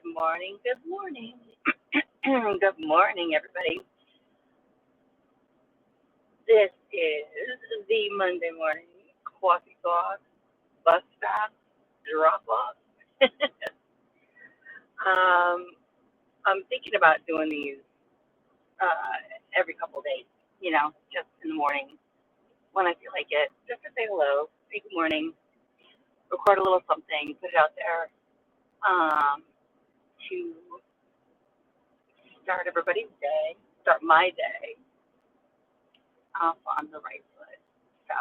morning. Good morning. Good morning, everybody. This is the Monday morning coffee talk, bus stop, drop off. um, I'm thinking about doing these every couple of days, just in the morning when I feel like it, just to say hello, say good morning, record a little something, put it out there to start everybody's day, start my day off on the right foot. So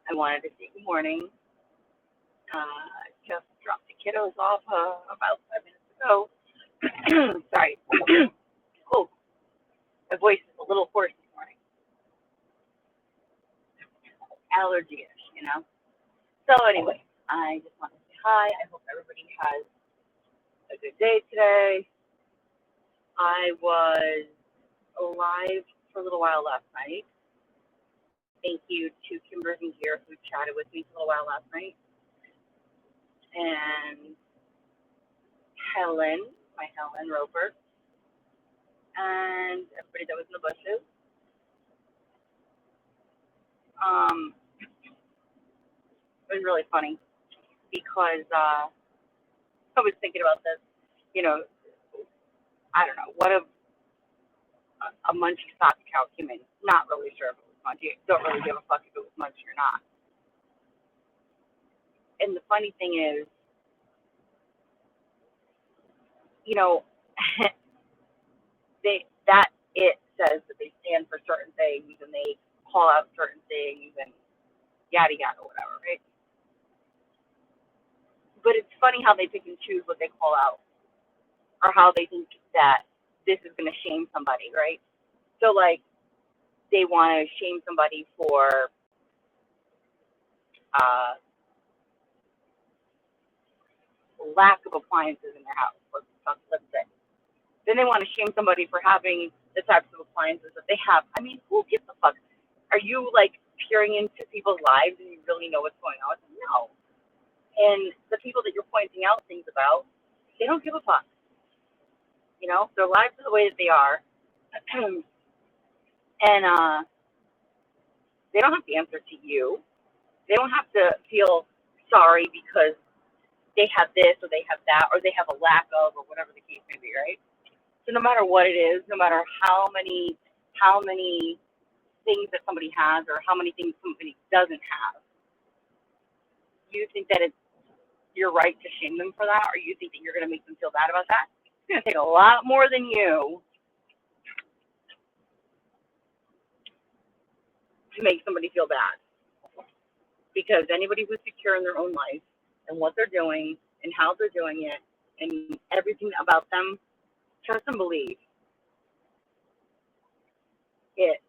I wanted to say good morning. Just dropped the kiddos off about 5 minutes ago. Sorry. Oh, my voice is a little hoarse this morning. Allergy-ish. So anyway, I just want to say hi. I hope everybody has a good day today. I was live for a little while last night. Thank you to Kimberly here who chatted with me for a little while last night. And my Helen Roper, and everybody that was in the bushes. It was really funny because I was thinking about this. You know, I don't know what if a munchy sock cow came in. Not really sure if it was munchy. Don't really give a fuck if it was munchy or not. And the funny thing is, you know, that it says that they stand for certain things and they call out certain things and yada yada whatever, right? But it's funny how they pick and choose what they call out or how they think that this is going to shame somebody, right? So like they want to shame somebody for uh, lack of appliances in their house. Let's say. Then they want to shame somebody for having the types of appliances that they have. I mean, who gives a fuck? Are you like peering into people's lives and you really know what's going on? No. And the people that you're pointing out things about, they don't give a fuck. Their lives are the way that they are, and they don't have to answer to you. They don't have to feel sorry because they have this or they have that or they have a lack of or whatever the case may be, right? So no matter what it is, no matter how many things that somebody has or how many things somebody doesn't have, you think that it's your right to shame them for that, or you think that you're going to make them feel bad about that? It's going to take a lot more than you to make somebody feel bad. Because anybody who's secure in their own life and what they're doing and how they're doing it and everything about them, trust and believe it.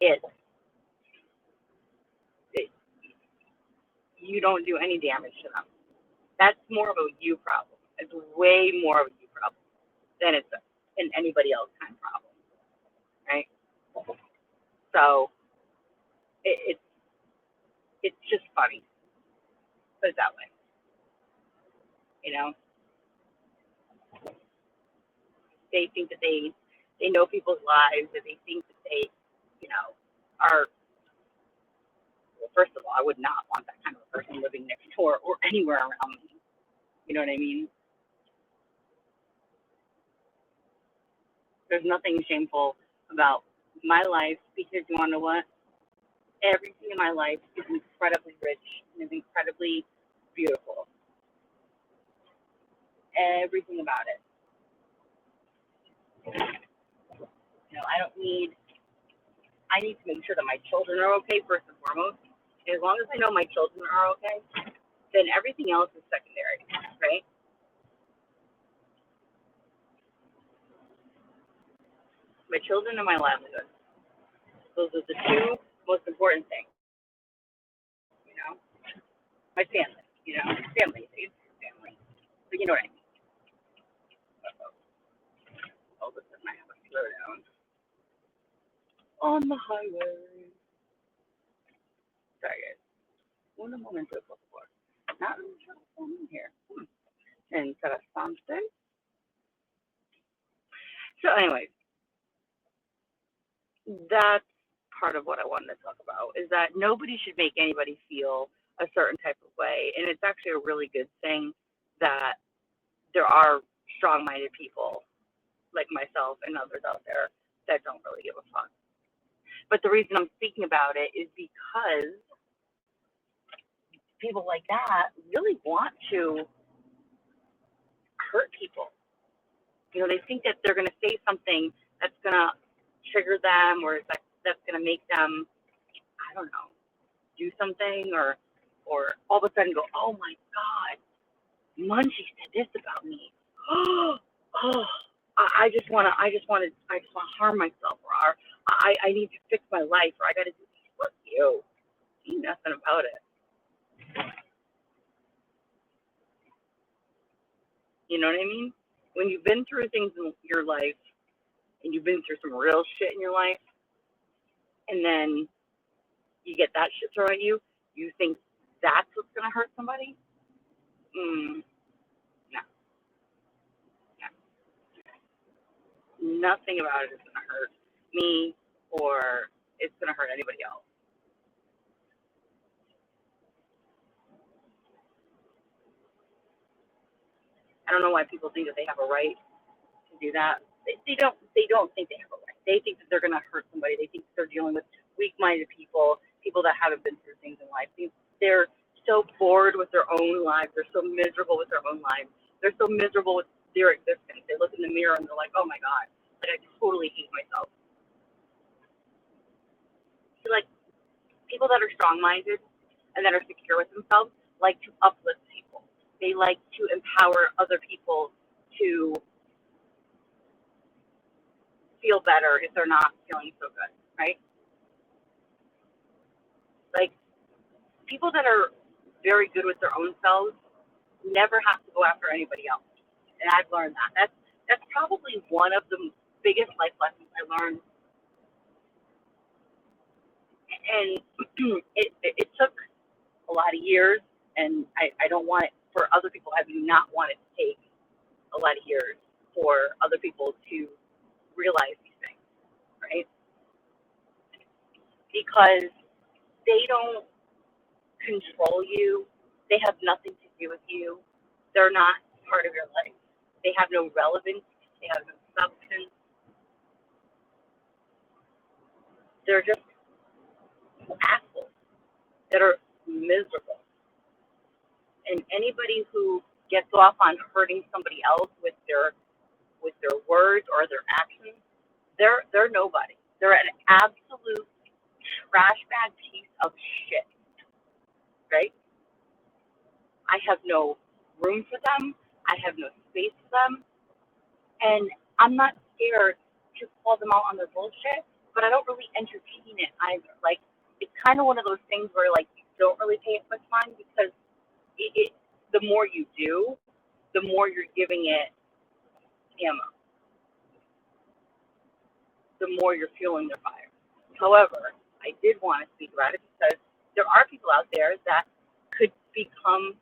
It, it you don't do any damage to them. That's more of a you problem. It's way more of a you problem than it's an anybody else kind of problem, right? So it's just funny. Put it that way, you know. They think that they know people's lives, that they think that they, are. Well, first of all, I would not want that kind of a person living next door or anywhere around me. You know what I mean? There's nothing shameful about my life because you want to know what? Everything in my life is incredibly rich and is incredibly beautiful. Everything about it. I need to make sure that my children are okay first and foremost. And as long as I know my children are okay, then everything else is secondary, right? My children and my livelihood. Those are the two most important things, you know? My family, family, it's family. But you know what I mean? All of a sudden I have a slowdown on the highway. Sorry guys. Un momento, por favor. Not really sure what's going on here. Interesante. So, anyways, that's part of what I wanted to talk about is that nobody should make anybody feel a certain type of way, and it's actually a really good thing that there are strong-minded people like myself and others out there that don't really give a fuck. But the reason I'm speaking about it is because people like that really want to hurt people. You know, they think that they're going to say something that's going to trigger them or that's going to make them, I don't know, do something or all of a sudden go, oh my God, Munchie said this about me. Oh, I just want to harm myself, or I need to fix my life, or I got to do this. Fuck you. Do nothing about it. You know what I mean? When you've been through things in your life, and you've been through some real shit in your life, and then you get that shit thrown at you, you think that's what's gonna hurt somebody? No, no, nothing about it is gonna hurt me, or it's gonna hurt anybody else. I don't know why people think that they have a right to do that. They don't. They don't think they have a right. They think that they're gonna hurt somebody. They think that they're dealing with weak-minded people, people that haven't been through things in life. They're so bored with their own lives. They're so miserable with their own lives. They're so miserable with their existence. They look in the mirror and they're like, "Oh my God, like I totally hate myself." So, like people that are strong-minded and that are secure with themselves like to uplift people. They like to empower other people to feel better if they're not feeling so good, right? Like people that are very good with their own selves never have to go after anybody else. And I've learned that. That's probably one of the biggest life lessons I learned. And it took a lot of years, and I don't want it for other people. I do not want it to take a lot of years for other people to realize these things, right? Because they don't control you. They have nothing to do with you. They're not part of your life. They have no relevance. They have no substance. They're just assholes that are miserable. And anybody who gets off on hurting somebody else with their words or their actions, they're nobody. They're an absolute trash bag piece of shit, right? I have no room for them. I have no space for them. And I'm not scared to call them out on their bullshit, but I don't really entertain it either. Like, it's kind of one of those things where, like, you don't really pay it much mind because the more you do, the more you're giving it ammo, the more you're fueling their fire. However, I did want to speak about it because there are people out there that could become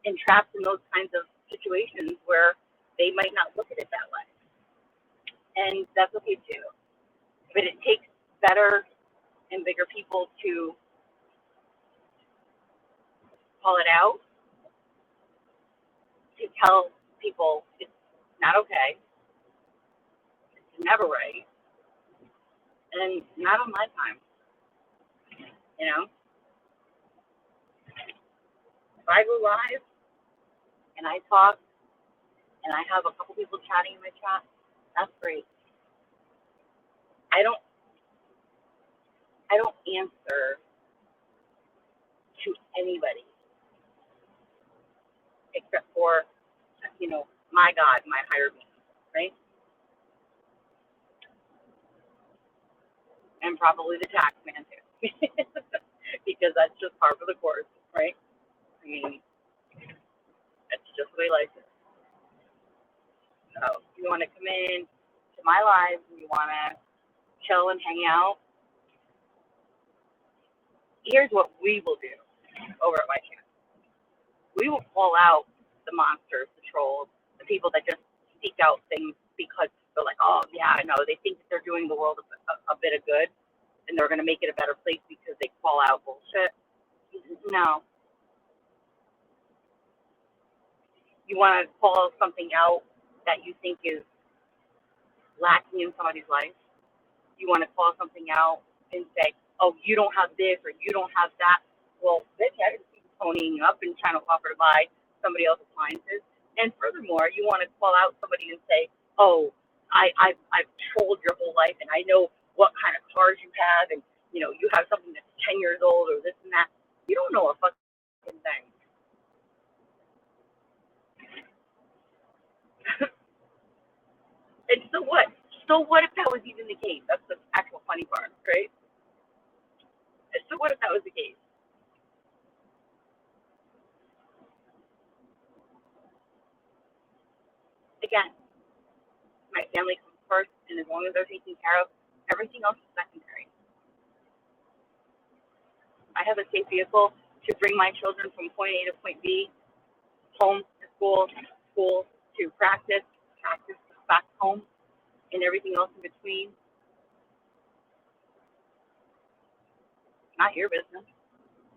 entrapped in those kinds of situations where they might not look at it that way. And that's okay too. But it takes better and bigger people to call it out, to tell people it's not okay, it's never right, and not on my time. You know, if I go live and I talk and I have a couple people chatting in my chat, that's great. I don't I don't answer to anybody except for my God, my higher being, right? And probably the tax man too, because that's just par for the course, right? I mean, that's just the way life is. So, if you want to come in to my live and you want to chill and hang out, here's what we will do. over at my channel. We will call out the monsters, the trolls, the people that just seek out things because they're like, oh yeah, I know. They think that they're doing the world a bit of good, and they're going to make it a better place because they call out bullshit. No, you want to call something out that you think is lacking in somebody's life. You want to call something out and say, oh, you don't have this or you don't have that. Well, bitch, I didn't see you ponying up and trying to offer to buy somebody else's appliances. And furthermore, you want to call out somebody and say, oh, I've trolled your whole life and I know what kind of cars you have and, you know, you have something that's 10 years old or this and that. You don't know a fucking thing. And so what? So what if that was even the case? That's the actual funny part, right? And so what if that was the case? Again, my family comes first, and as long as they're taken care of, everything else is secondary. I have a safe vehicle to bring my children from point A to point B, home to school, school to practice, practice back home, and everything else in between. Not your business.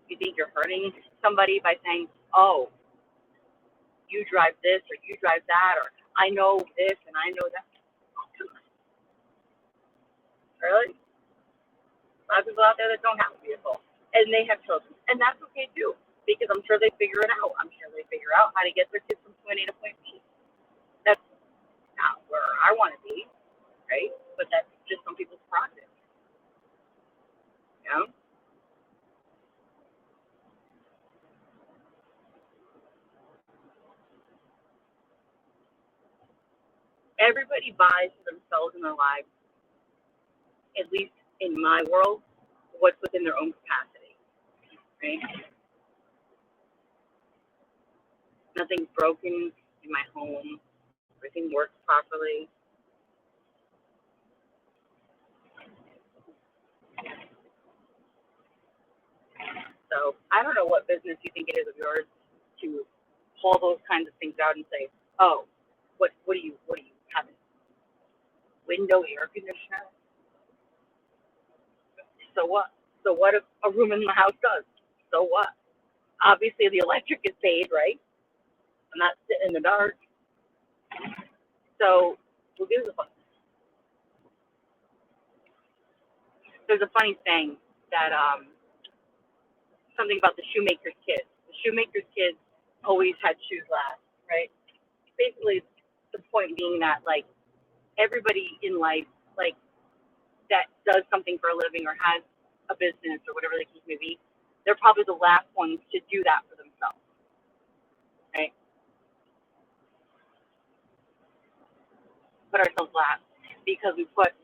You think you're hurting somebody by saying, oh, you drive this or you drive that, or I know this and I know that. Really? A lot of people out there that don't have a vehicle, and they have children, and that's okay too, because I'm sure they figure it out. I'm sure they figure out how to get their kids from point A to point B. That's not where I want to be, right? But that's just some people's prerogative, you know. Everybody buys for themselves in their lives, at least in my world, what's within their own capacity, right? Nothing's broken in my home. Everything works properly. So I don't know what business you think it is of yours to pull those kinds of things out and say, oh, what do you have a window air conditioner? So what? So what if a room in the house does? So what? Obviously the electric is paid, right? I'm not sitting in the dark. So who gives a fuck? There's a funny saying that something about the shoemaker's kids. The shoemaker's kids always had shoes last, right? Basically the point being that like everybody in life, like that does something for a living or has a business or whatever the case may be, they're probably the last ones to do that for themselves, right? Put ourselves last because we put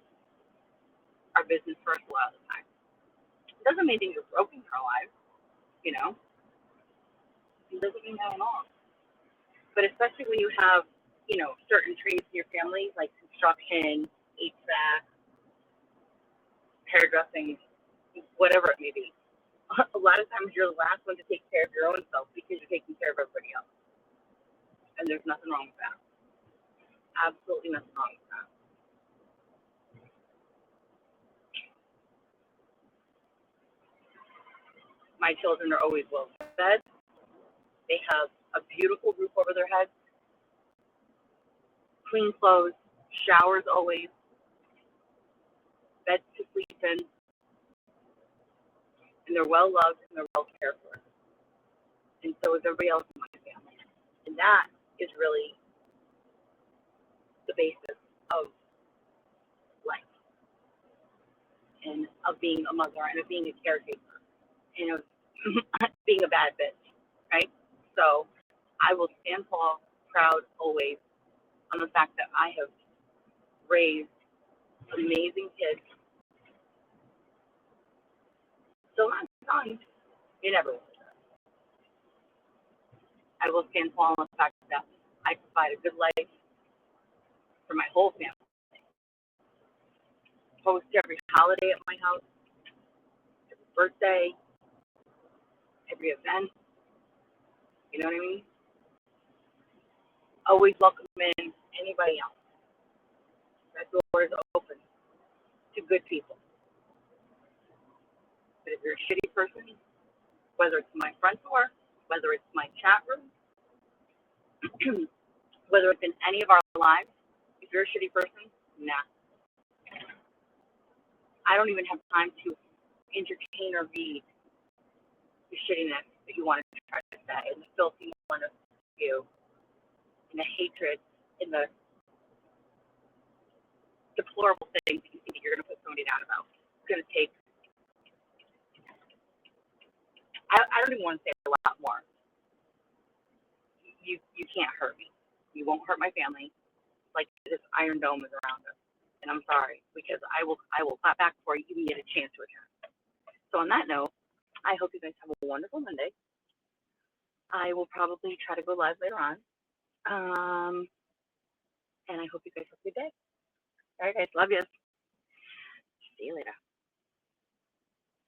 our business first a lot of the time. It doesn't mean things are broken in our lives, you know. It doesn't mean that at all. But especially when you have, you know, certain trades in your family like construction, HVAC, hairdressing, whatever it may be. A lot of times you're the last one to take care of your own self because you're taking care of everybody else. And there's nothing wrong with that. Absolutely nothing wrong with that. My children are always well fed. They have a beautiful roof over their heads, clean clothes, showers always, beds to sleep in, and they're well loved and they're well cared for. And so is everybody else in my family. And that is really the basis of life and of being a mother and of being a caretaker and of being a bad bitch, right? So I will stand tall, proud always on the fact that I have raised amazing kids. Still not done. You never will. I will stand tall on the fact that I provide a good life for my whole family. Host every holiday at my house, every birthday, every event. You know what I mean? Always welcome in anybody else. That door is open to good people. But if you're a shitty person, whether it's my front door, whether it's my chat room, whether it's in any of our lives, if you're a shitty person, nah. I don't even have time to entertain or read the shittiness that you want to try to say, and the filthy one of you, and the hatred, and the deplorable things that you think you're going to put somebody down about. It's going to take, I don't even want to say a lot more. You can't hurt me. You won't hurt my family. Like this iron dome is around us. And I'm sorry, because I will clap back before you even get a chance to attack. So on that note, I hope you guys have a wonderful Monday. I will probably try to go live later on. And I hope you guys have a good day. All right, guys. Love you. See you later.